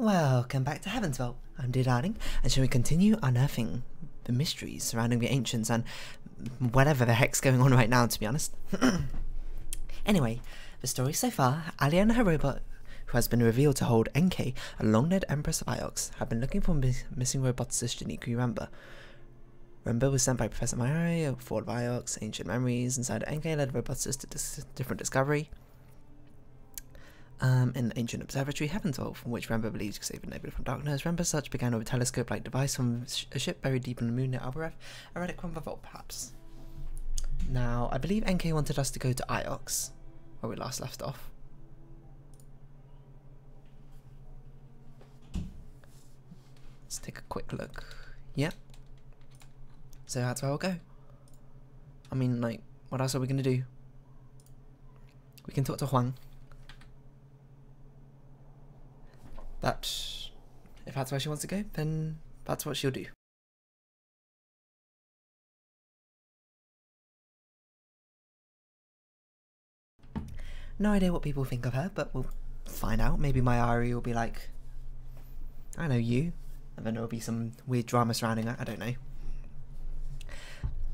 Welcome back to Heaven's Vault. I'm Dear Darling, and shall we continue unearthing the mysteries surrounding the ancients and whatever the heck's going on right now, to be honest. Anyway, the story so far, Aliya and her robot, who has been revealed to hold Enkei, a long-dead Empress of Iox, have been looking for missing roboticist Janiku Remba. Remba was sent by Professor Mayari of Ford of Iox, Ancient Memories, inside Enkei led roboticist to different discovery. In the ancient observatory Heaven's Vault, from which Remba believes to save the nebula from darkness. Remba's search began with a telescope-like device from a ship buried deep in the moon near Albareth, a relic from the vault, perhaps. Now, I believe Enkei wanted us to go to Iox, where we last left off. Let's take a quick look. Yep. So that's where we'll go. I mean, like, what else are we going to do? We can talk to Huang. But if that's where she wants to go, then that's what she'll do. No idea what people think of her, but we'll find out. Maybe Mayari will be like, I know you, and then there'll be some weird drama surrounding her. I don't know.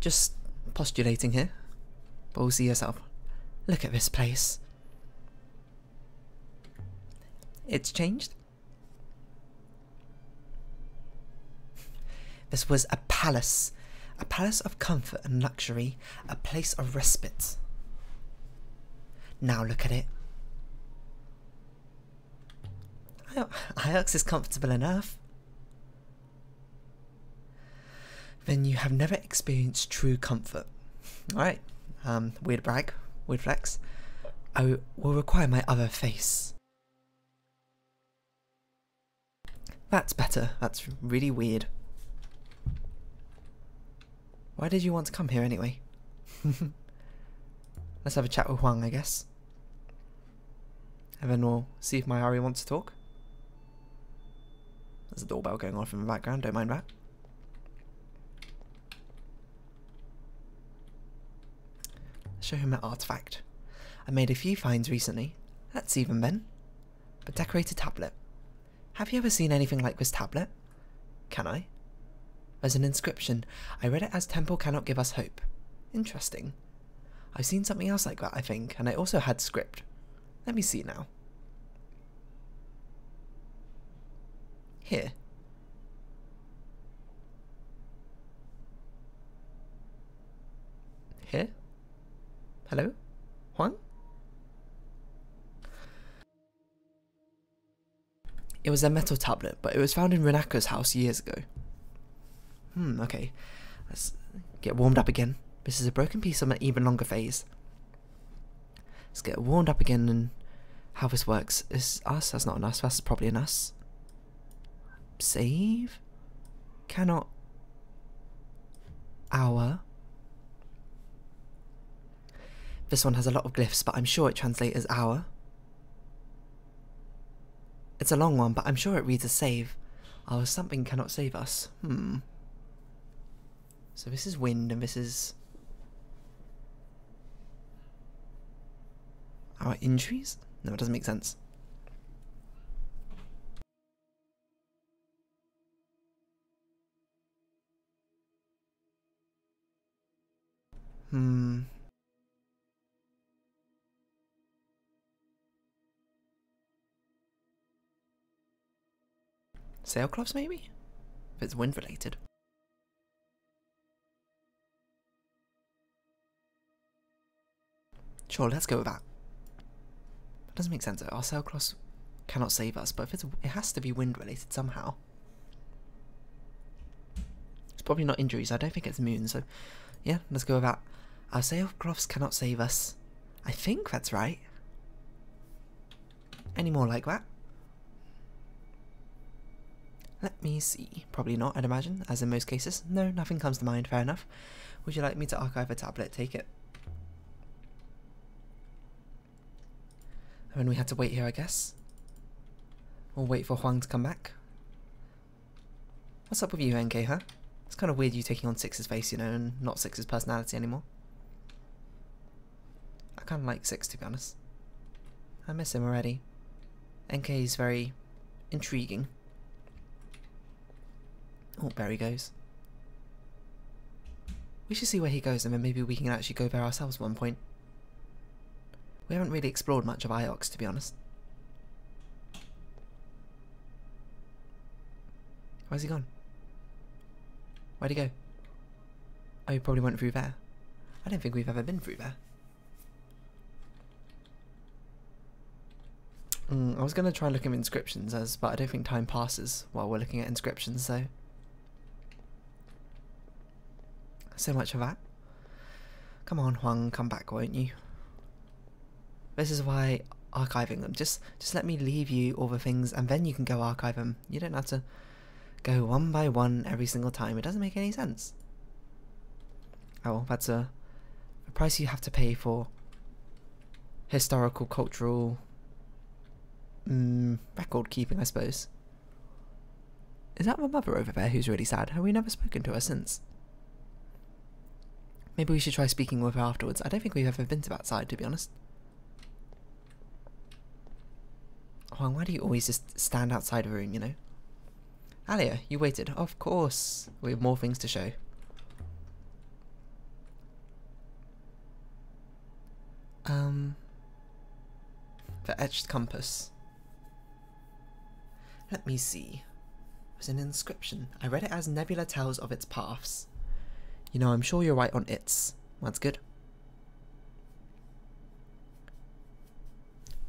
Just postulating here, but we'll see yourself. Look at this place. It's changed. This was a palace of comfort and luxury, a place of respite. Now look at it. Iox is comfortable enough. Then you have never experienced true comfort. Alright, weird brag, weird flex. I will require my other face. That's better, that's really weird. Why did you want to come here anyway? Let's have a chat with Huang, I guess. And then we'll see if Mayari wants to talk. There's a doorbell going off in the background, don't mind that. Show him an artifact. I made a few finds recently. Let's see them then. A decorated tablet. Have you ever seen anything like this tablet? Can I? There's an inscription. I read it as Temple cannot give us hope. Interesting. I've seen something else like that, I think, and I also had script. Let me see now. Here. Here? Hello? Huang? It was a metal tablet, but it was found in Renaka's house years ago. Okay. Let's get warmed up again. This is a broken piece of an even longer phase. Let's get warmed up again and how this works. Is us? That's not an us. That's probably an us. Save? Cannot. Hour. This one has a lot of glyphs, but I'm sure it translates as hour. It's a long one, but I'm sure it reads as save. Oh, something cannot save us. So this is wind, and this is our injuries? No, it doesn't make sense. Sailcloths, maybe? If it's wind related. Sure, let's go with that. That doesn't make sense. Our sailcloths cannot save us, but if it has to be wind related somehow. It's probably not injuries. I don't think it's moon, so yeah, let's go with that. Our sailcloths cannot save us. I think that's right. Any more like that? Let me see. Probably not, I'd imagine, as in most cases. No, nothing comes to mind. Fair enough. Would you like me to archive a tablet? Take it. And then we had to wait here, I guess. We'll wait for Huang to come back. What's up with you, Enkei, huh? It's kind of weird you taking on Six's face, you know, and not Six's personality anymore. I kind of like Six, to be honest. I miss him already. Enkei's very intriguing. Oh, there he goes. We should see where he goes, and then maybe we can actually go there ourselves at one point. We haven't really explored much of Iox, to be honest. Where's he gone? Where'd he go? Oh, he probably went through there. I don't think we've ever been through there. I was going to try and look at inscriptions, but I don't think time passes while we're looking at inscriptions, so... So much for that. Come on, Huang, come back, won't you? This is why archiving them. Just let me leave you all the things, and then you can go archive them. You don't have to go one by one every single time. It doesn't make any sense. Oh, that's a price you have to pay for historical, cultural record keeping, I suppose. Is that my mother over there who's really sad? Have we never spoken to her since? Maybe we should try speaking with her afterwards. I don't think we've ever been to that side, to be honest. Huang, why do you always just stand outside a room, you know? Aliya, you waited. Of course. We have more things to show. The etched compass. Let me see. It was an inscription. I read it as Nebula tells of its paths. You know, I'm sure you're right on its. That's good.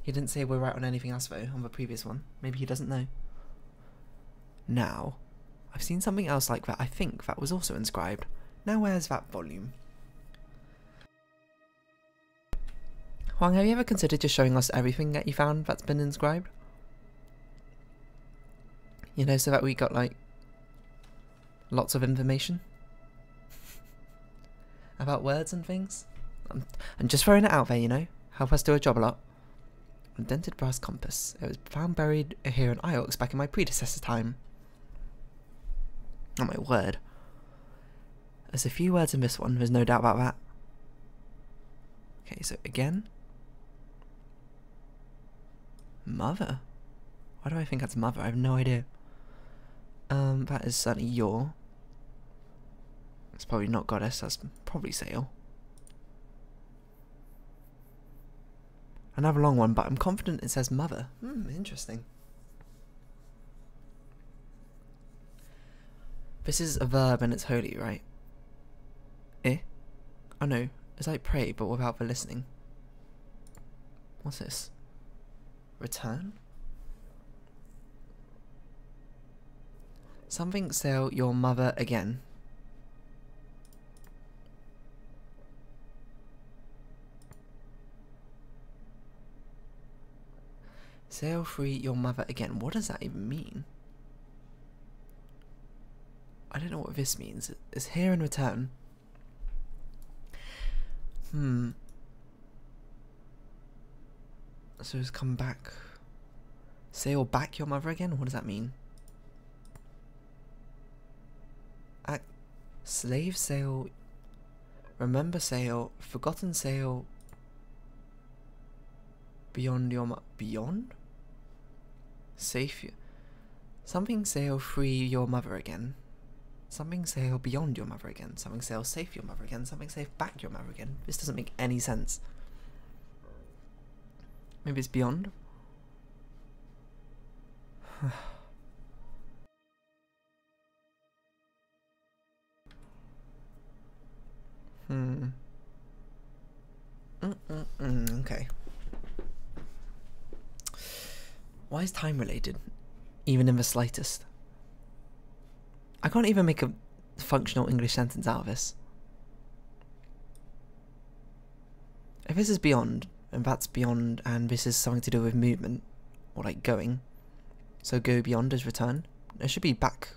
He didn't say we're right on anything else though, on the previous one. Maybe he doesn't know. Now, I've seen something else like that. I think that was also inscribed. Now where's that volume? Huang, have you ever considered just showing us everything that you found that's been inscribed? You know, so that we got like lots of information about words and things. I'm just throwing it out there, you know. Help us do a job a lot. A dented brass compass. It was found buried here in Iox back in my predecessor time. Oh my word. There's a few words in this one, there's no doubt about that. Okay, so again. Mother? Why do I think that's mother? I have no idea. That is certainly your. It's probably not goddess, that's probably Sail. Another long one, but I'm confident it says mother. Interesting. This is a verb and it's holy, right? Eh? Oh no, it's like pray, but without the listening. What's this? Return? Something sail your mother again. Sail free your mother again. What does that even mean? I don't know what this means. It's here and return. So it's come back. Sail back your mother again? What does that mean? Slave sail. Remember sail. Forgotten sail. Beyond your beyond? Safe. Something sail free your mother again. Something sail beyond your mother again. Something sail safe your mother again. Something safe back your mother again. This doesn't make any sense. Maybe it's beyond? Okay. Why is time related? Even in the slightest. I can't even make a functional English sentence out of this. If this is beyond, and that's beyond, and this is something to do with movement, or like going, so go beyond is return. It should be back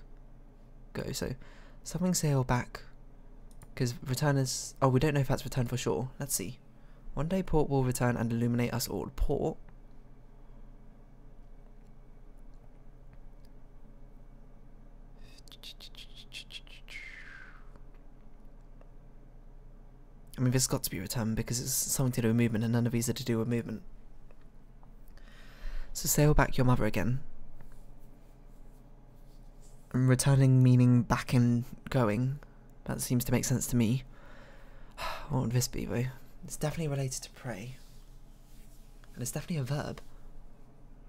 go, so something sail back, because return is, oh, we don't know if that's return for sure. Let's see. One day port will return and illuminate us all. Port. I mean, this has got to be return because it's something to do with movement, and none of these are to do with movement. So sail back your mother again. returning meaning back and going. That seems to make sense to me. What would this be, though? It's definitely related to pray. And it's definitely a verb.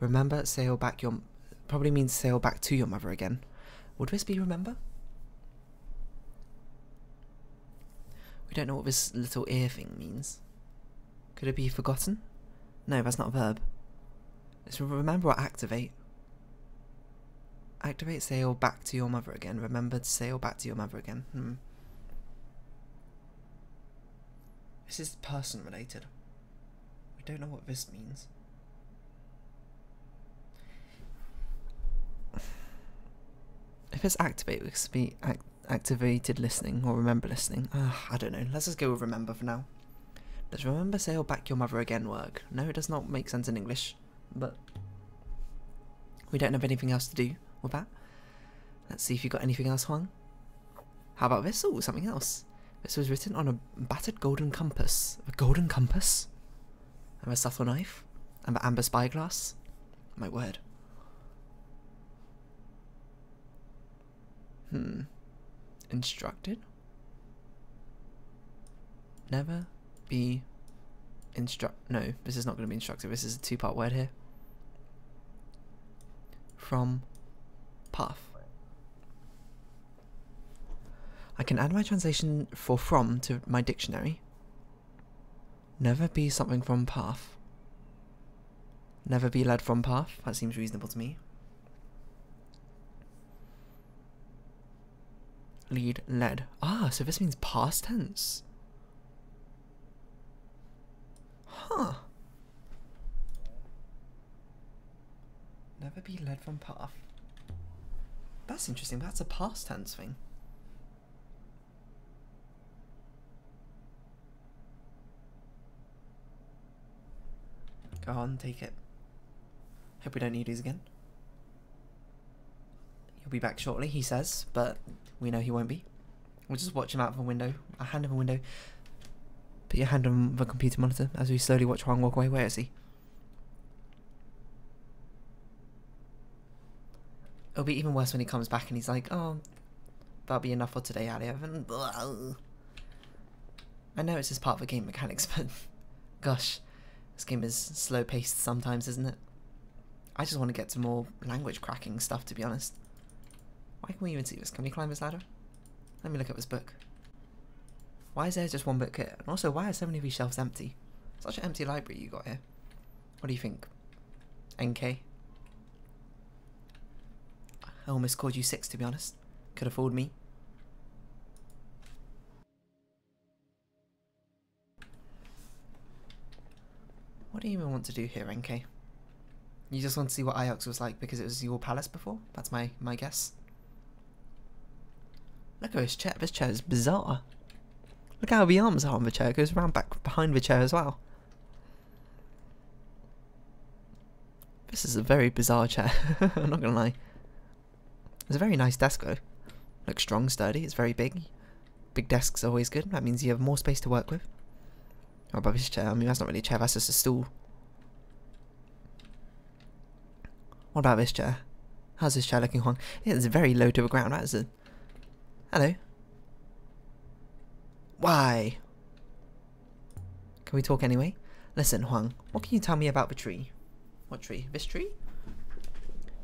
Remember, sail back your... Probably means sail back to your mother again. Would this be remember? We don't know what this little ear thing means. Could it be forgotten? No, that's not a verb. It's remember or activate. Activate, sail back to your mother again. Remember to sail back to your mother again. This is person related. We don't know what this means. If it's activate, it could be activated listening or remember listening. I don't know. Let's just go with remember for now. Does remember sail back your mother again work? No, it does not make sense in English, but we don't have anything else to do with that. Let's see if you got anything else, Huang. How about this? Oh, something else. This was written on a battered golden compass. A golden compass? And a subtle knife? And the amber spyglass? My word. Instructed? Never be no, this is not going to be instructive. This is a two-part word here. From path. I can add my translation for from to my dictionary. Never be something from path. Never be led from path. That seems reasonable to me. Lead, led. Ah, so this means past tense. Huh. Never be led from path. That's interesting. That's a past tense thing. Go on, take it. Hope we don't need these again. He'll be back shortly, he says, but we know he won't be. We'll just watch him out of a window. A hand of a window. Put your hand on the computer monitor as we slowly watch Huang walk away. Where is he? It'll be even worse when he comes back and he's like, oh, that'll be enough for today, Aliya. I know it's just part of the game mechanics, but gosh, this game is slow paced sometimes, isn't it? I just want to get to more language cracking stuff, to be honest. Why can we even see this? Can we climb this ladder? Let me look at this book. Why is there just one book here? And also, why are so many of these shelves empty? Such an empty library you got here. What do you think? Enkei? I almost called you Six, to be honest. Could have fooled me. What do you even want to do here, Enkei? You just want to see what Iox was like because it was your palace before? That's my guess. Look at this chair. This chair is bizarre. Look how the arms are on the chair. It goes around back behind the chair as well. This is a very bizarre chair. I'm not gonna lie. It's a very nice desk though. Looks strong, sturdy. It's very big. Big desks are always good. That means you have more space to work with. What about this chair? I mean, that's not really a chair. That's just a stool. What about this chair? How's this chair looking, Huang? Yeah, it's very low to the ground. That is a... Hello. Why? Can we talk anyway? Listen, Huang, what can you tell me about the tree? What tree? This tree?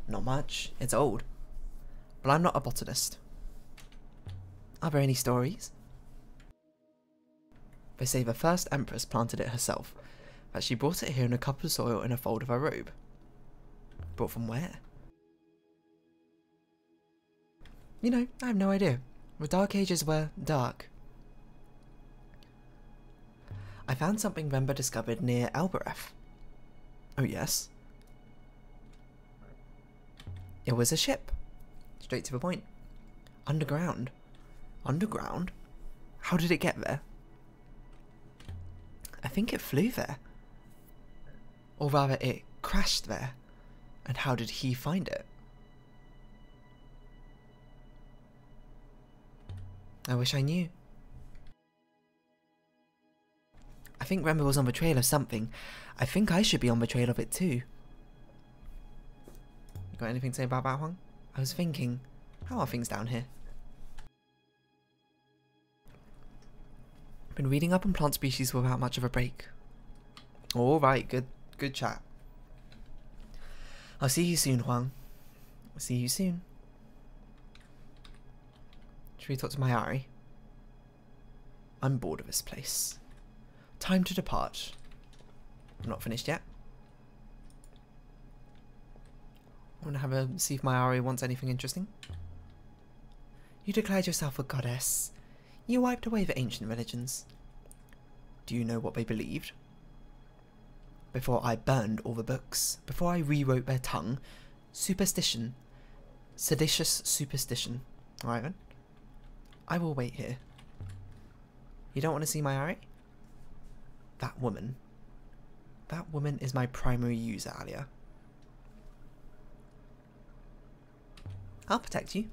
Not much. It's old. But I'm not a botanist. Are there any stories? They say the first empress planted it herself, that she brought it here in a cup of soil in a fold of her robe. Brought from where? You know, I have no idea. The Dark Ages were dark. I found something Rember discovered near Elbereth. Oh yes? It was a ship. Straight to the point. Underground. Underground? How did it get there? I think it flew there. Or rather, it crashed there. And how did he find it? I wish I knew. I think Rember was on the trail of something. I think I should be on the trail of it too. You got anything to say about that, Huang? I was thinking, How are things down here? Been reading up on plant species without much of a break. Alright, good chat. I'll see you soon, Huang. I'll see you soon. Should we talk to Mayari? I'm bored of this place. Time to depart. I'm not finished yet. I want to have a see if Mayari wants anything interesting. You declared yourself a goddess. You wiped away the ancient religions. Do you know what they believed? Before I burned all the books, before I rewrote their tongue, superstition. Seditious superstition. Alright then. I will wait here. You don't want to see Mayari? That woman. That woman is my primary user, Aliya. I'll protect you.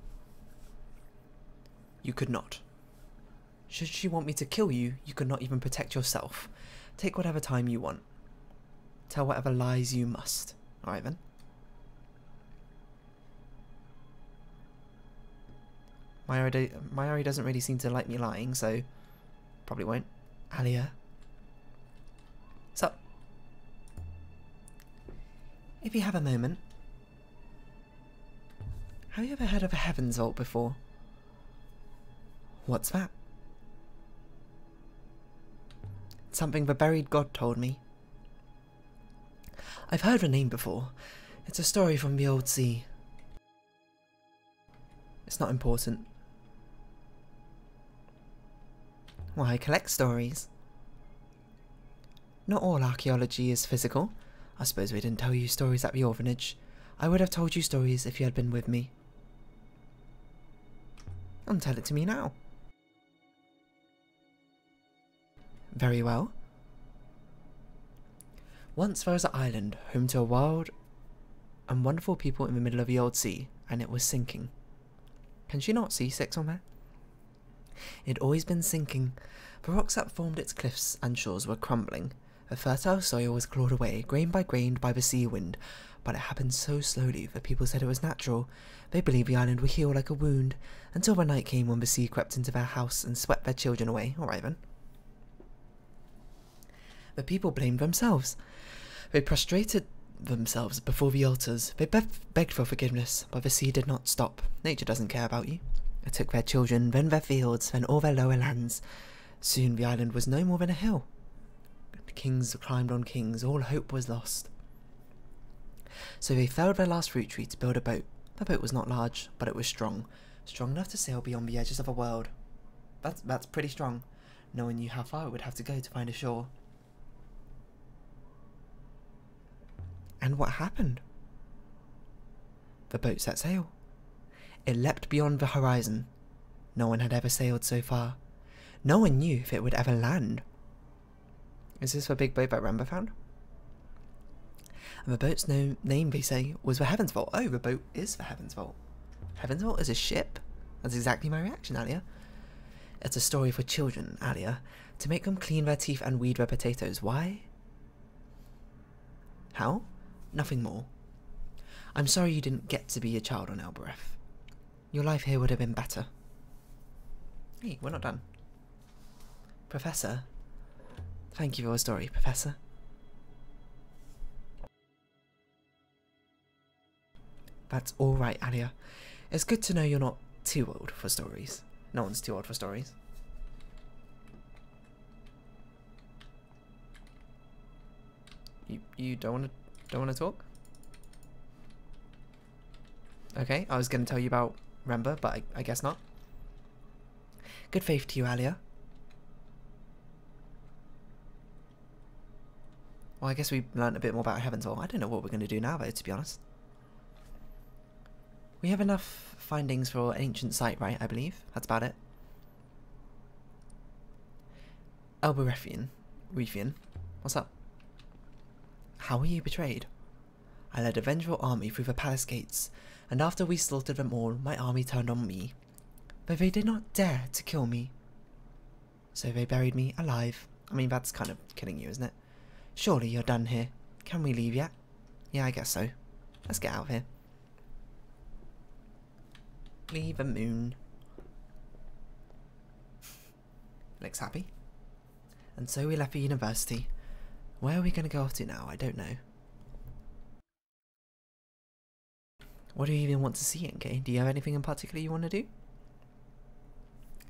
You could not. Should she want me to kill you, you could not even protect yourself. Take whatever time you want. Tell whatever lies you must. Alright then. Mayari doesn't really seem to like me lying, so probably won't. Aliya. What's up? If you have a moment. Have you ever heard of a Heaven's Vault before? What's that? Something the buried god told me. I've heard the name before. It's a story from the old sea. It's not important. Well, I collect stories. Not all archaeology is physical. I suppose we didn't tell you stories at the orphanage. I would have told you stories if you had been with me. And tell it to me now. Very well. Once there was an island home to a wild and wonderful people in the middle of the old sea, and it was sinking. Can she not see Six on there? It had always been sinking. The rocks that formed its cliffs and shores were crumbling. The fertile soil was clawed away, grain by grain, by the sea wind, but it happened so slowly that people said it was natural. They believed the island would heal like a wound, until the night came when the sea crept into their house and swept their children away. Alright then. The people blamed themselves. They prostrated themselves before the altars. They begged for forgiveness, but the sea did not stop. Nature doesn't care about you. It took their children, then their fields, then all their lower lands. Soon the island was no more than a hill. The kings climbed on kings, all hope was lost. So they felled their last fruit tree to build a boat. The boat was not large, but it was strong. Strong enough to sail beyond the edges of the world. That's pretty strong. No one knew how far it would have to go to find a shore. And what happened? The boat set sail. It leapt beyond the horizon. No one had ever sailed so far. No one knew if it would ever land. Is this the big boat that Remember found? And the boat's name, they say, was the Heaven's Vault. Oh, the boat is the Heaven's Vault. Heaven's Vault is a ship? That's exactly my reaction, Aliya. It's a story for children, Aliya. To make them clean their teeth and weed their potatoes. Why? How? Nothing more. I'm sorry you didn't get to be a child on Elbereth. Your life here would have been better. Hey, we're not done. Professor. Thank you for your story, Professor. That's alright, Aliya. It's good to know you're not too old for stories. No one's too old for stories. You don't want to talk? Okay, I was going to tell you about Remember, but I guess not. Good faith to you, Aliya. Well, I guess we learned a bit more about Heaven's Vault. I don't know what we're going to do now, though, to be honest. We have enough findings for an ancient site, right? I believe. That's about it. Elberethian. Rethian. What's up? How were you betrayed? I led a vengeful army through the palace gates, and after we slaughtered them all, my army turned on me. But they did not dare to kill me. So they buried me alive. I mean, that's kind of killing you, isn't it? Surely you're done here. Can we leave yet? Yeah, I guess so. Let's get out of here. Specifically the moon. Looks happy. And so we left the university. Where are we going to go off to now? I don't know. What do you even want to see, Enkei? Do you have anything in particular you want to do?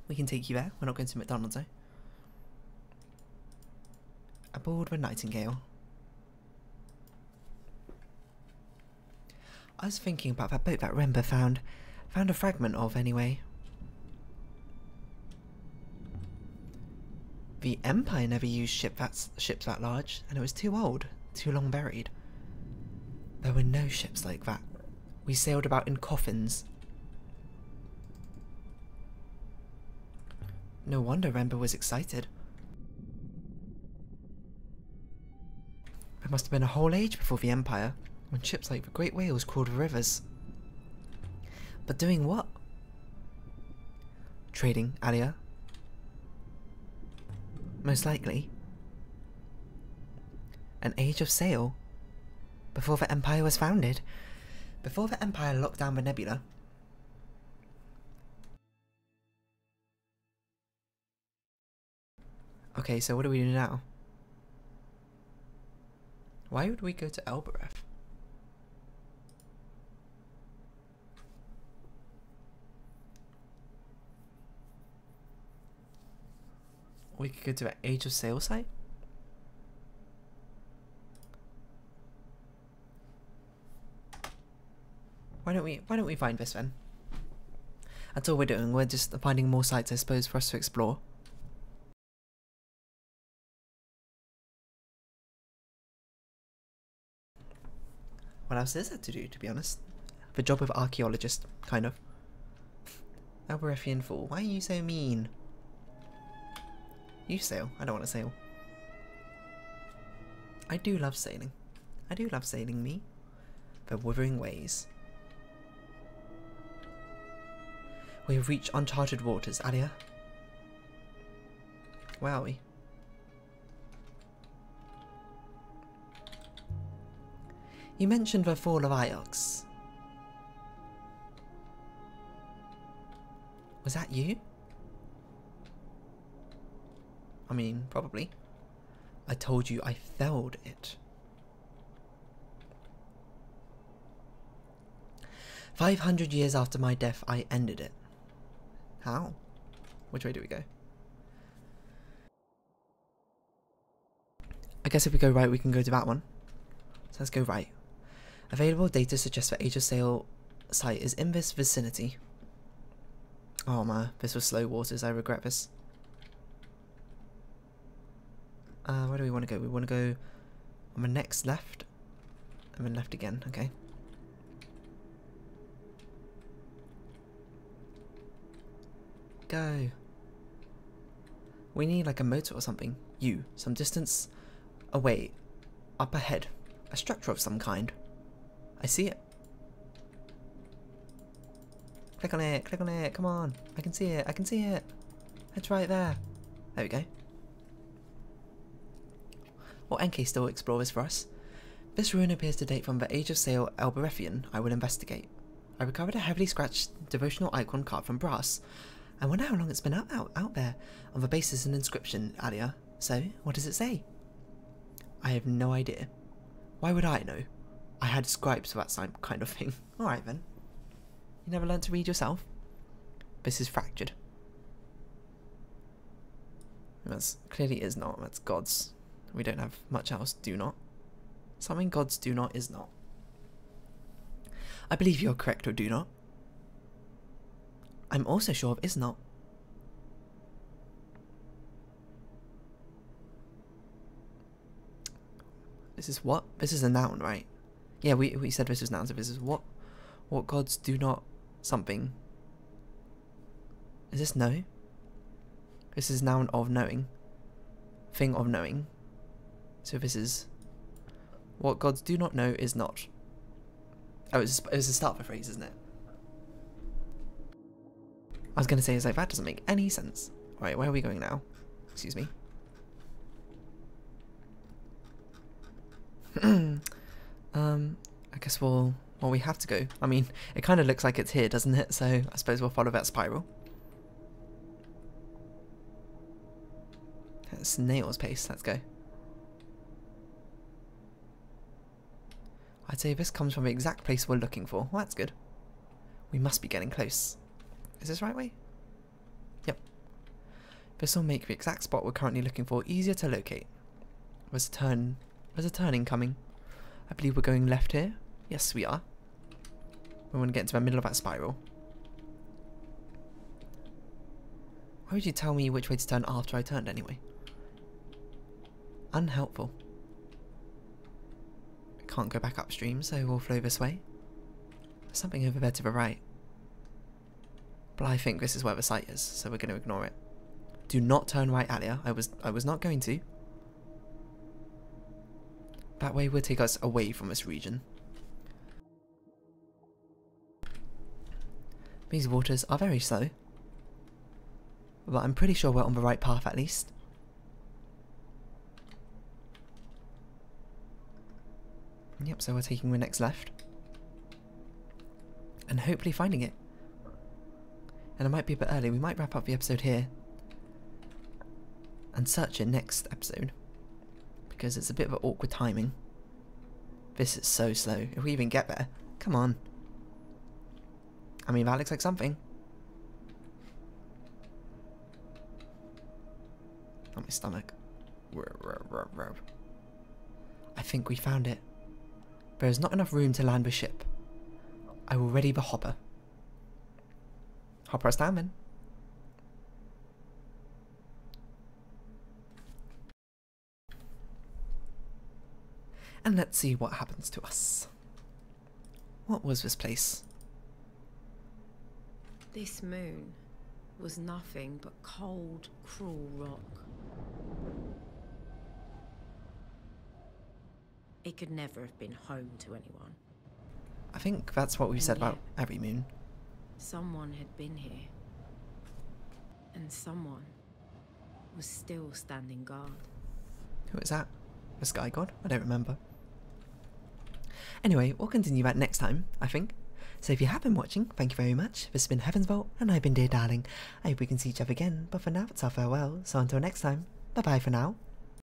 We can take you there. We're not going to McDonald's, though. Aboard the Nightingale. I was thinking about that boat that Remba found a fragment of, anyway. The Empire never used ships that large, and it was too old, too long buried. There were no ships like that. We sailed about in coffins. No wonder Remba was excited. There must have been a whole age before the Empire, when ships like the great whales crawled the rivers. But doing what? Trading, Aliya. Most likely. An age of sail. Before the Empire was founded. Before the Empire locked down the nebula. Okay, so what do we do now? Why would we go to Elbereth? We could go to an Age of Sail site? Why don't we find this then? That's all we're doing. We're just finding more sites, I suppose, for us to explore. What else is there to do, to be honest? The job of archaeologist, kind of. Elberethian fool, why are you so mean? You sail. I don't want to sail. I do love sailing. I do love sailing, me. The Wuthering Ways. We have reached uncharted waters, Aliya. Where are we? You mentioned the fall of Iox. Was that you? I mean, probably. I told you I felled it. 500 years after my death, I ended it. How? Which way do we go? I guess if we go right, we can go to that one. So let's go right. Available data suggests that Age of Sail site is in this vicinity. Oh man, this was slow waters. I regret this. Where do we want to go? We want to go on the next left, and then left again. Okay. Go. We need like a motor or something. Some distance away, up ahead, a structure of some kind. I see it. Click on it, come on. I can see it. It's right there. There we go. Will Enkei still explore this for us? This ruin appears to date from the Age of Sail Elberethian. I will investigate. I recovered a heavily scratched devotional icon carved from brass. I wonder how long it's been out there. On the base is an inscription, Aliya. So, what does it say? I have no idea. Why would I know? I had scribes for that kind of thing. Alright then. You never learned to read yourself? This is fractured. That clearly is not. That's God's. We don't have much else. Do not. Something God's do not is not. I believe you're correct, or do not. I'm also sure of is not. This is what? This is a noun, right? Yeah, we said this was noun, so this is what? What gods do not something. Is this no? This is noun of knowing. Thing of knowing. So this is what gods do not know is not. Oh, it's a start of a phrase, isn't it? I was going to say, it's like, that doesn't make any sense. Right, where are we going now? Excuse me. I guess we'll Well, we have to go. I mean, it kind of looks like it's here, doesn't it? So I suppose we'll follow that spiral. At snail's pace, let's go. I'd say this comes from the exact place we're looking for. Well, that's good. We must be getting close. Is this the right way? Yep. This will make the exact spot we're currently looking for easier to locate. There's a turning coming. I believe we're going left here. Yes, we are. We want to get into the middle of that spiral. Why would you tell me which way to turn after I turned anyway? Unhelpful. Can't go back upstream, so we'll flow this way. There's something over there to the right. But I think this is where the site is, so we're going to ignore it. Do not turn right, Aliya. I was not going to. That way will take us away from this region. These waters are very slow. But I'm pretty sure we're on the right path at least. Yep, so we're taking the next left. And hopefully finding it. And it might be a bit early, we might wrap up the episode here. And search it next episode. Because it's a bit of an awkward timing. This is so slow, if we even get there. Come on. I mean, that looks like something. Oh, my stomach. I think we found it. There is not enough room to land the ship. I will ready the hopper. Hopper us down then. And let's see what happens to us. What was this place? This moon was nothing but cold, cruel rock. It could never have been home to anyone. I think that's what we said about every moon. Someone had been here. And someone was still standing guard. Who is that? The sky god? I don't remember. Anyway, we'll continue that next time, I think. So if you have been watching, thank you very much. This has been Heaven's Vault, and I've been Dear Darling. I hope we can see each other again, but for now it's our farewell, so until next time, bye bye for now.